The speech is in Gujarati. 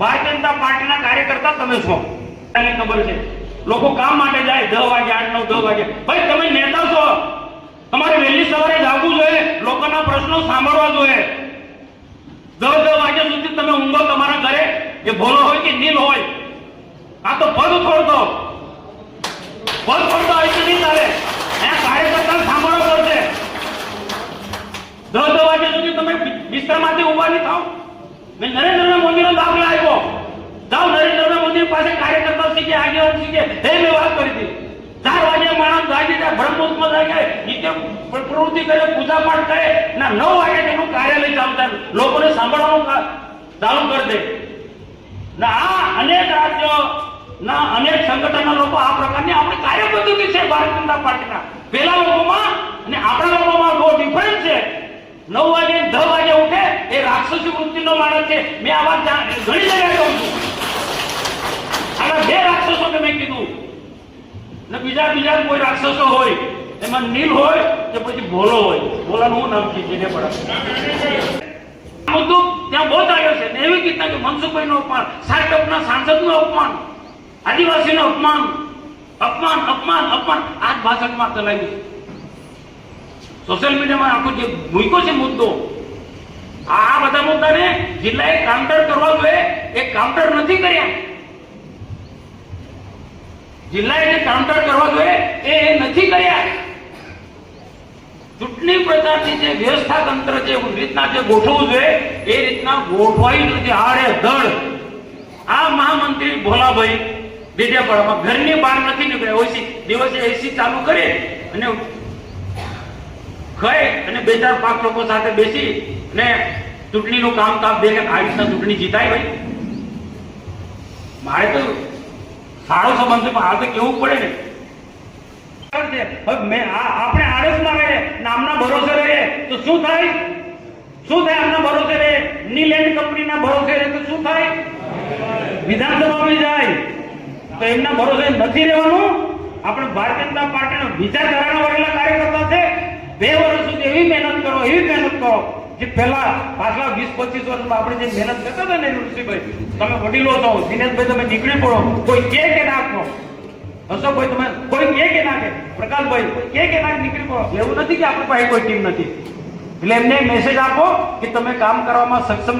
ભારતીય જનતા પાર્ટીના કાર્યકર્તા તમે છો, તને ખબર છે. લોકો કામ માટે જાય 10 વાગે 8, 9, 10 વાગે. ભાઈ તમે નેતા છો, તમારે વહેલી સવારે જાગવું જોઈએ, લોકોના પ્રશ્નો સાંભળવા જોઈએ. 10 વાગ્યા સુધી તમે ઊંઘો તમારા ઘરે, એ ભોલો હોય કે નીલ હોય, આ તો પગ છોડતો હોય નહીં ચાલે. અહીંયા કાર્યકર્તા સાંભળવા પડશે. 10 વાગ્યા સુધી તમે બિસ્તરમાંથી ઉભા નહીં થાવ. મેં નરેન્દ્ર મોદીનો દાખલો આપ્યો. જાઓ નરેન્દ્ર મોદી પાસે કાર્યકર્તા શીખે, આગેવાન શીખે. મેં વાત કરી હતી 4 વાગે માણસ જાગી જાય, બ્રહ્મોત્સવ જાય, નિત્ય પ્રવૃત્તિ કરે, પૂજા પાઠ કરે, ના 9 વાગે તેનું કાર્યાલય ચાલુ થાય, લોકોને સાંભળવાનું ચાલુ કરી દે. ના આ અનેક રાજ્યો ના અનેક સંગઠનના લોકો આ પ્રકારની આપણી કાર્યપદ્ધતિ છે ભારતીય જનતા પાર્ટીના. પેલા લોકોમાં અને આપણા લોકોમાં બહુ ડિફરન્સ છે. 9 વાગે 10 વાગે ઉઠે એ રાક્ષસી વૃત્તિનો માણસ છે. મેં આ વાત ઘણી જગ્યાએ કહું છું. આના 2 રાક્ષસો કે મેં કીધું ને બીજા કોઈ રાક્ષસો હોય, એમાં નીલ હોય કે પછી ભોલો હોય. ભોલાનું શું નામ છે? જેને પણ મુદ્દો ત્યાં બહુ આવ્યો છે ને એવી રીતના કે મનસુખભાઈનું અપમાન, 60 સાંસદનું અપમાન, આદિવાસીનું અપમાન, અપમાન અપમાન અપમાન આ જ ભાષણમાં ચલાવ્યું. સોશિયલ મીડિયામાં આખો જે મૂક્યો છે મુદ્દો, આ બધા મુદ્દાને જિલ્લાએ કાઉન્ટર કરવા જોઈએ, એ કાઉન્ટર નથી કર્યા. જિલ્લાએ જે કાઉન્ટર કરવા જોઈએ એ નથી કર્યા. ચૂંટણી પ્રચારની જે વ્યવસ્થા તંત્ર જે રીતના જે ગોઠવવું જોઈએ એ રીતના ગોઠવાયું નથી. આડે ધડ આ મહામંત્રી ભોલાભાઈ ડેડિયાપાડામાં ઘરની બહાર નથી નીકળ્યા. દિવસે એસી ચાલુ કરે અને ખાય અને 2-4-5 લોકો સાથે બેસી ને ચૂંટણીનું કામ બે કે આ રીતના ચૂંટણી જીતાય. ભાઈ મારે તો સારો સંબંધ છે, પણ આ તો કેવું પડે ને. આપણે આળસમાં રહે, નામના ભરોસે રહે તો શું થાય? આમના ભરોસે રહે, નીલેન્ડ કંપનીના ભરોસે રહે તો શું થાય? વિધાનસભામાં જાય તો એમના ભરોસે નથી રહેવાનું. આપણે ભારતીય જનતા પાર્ટીના વિચારધારાના વળેલા કાર્યકર્તા છે. 2 વર્ષ સુધી એવી મહેનત કરો જે પહેલા પાછલા 20-25 વર્ષમાં આપણે જે મહેનત કરતા હતા ને ઋષિભાઈ, તમે વડીલો છો, દિનેશભાઈ તમે નીકળી પડો, કોઈ કે ના કહો, અશોકભાઈ તમે કોઈ કે ના કે, પ્રકાશભાઈ કોઈ કે ના નીકળી પડો. એવું નથી કે આપણી પાસે કોઈ ટીમ નથી. એટલે એમને મેસેજ આપો કે તમે કામ કરવામાં સક્ષમ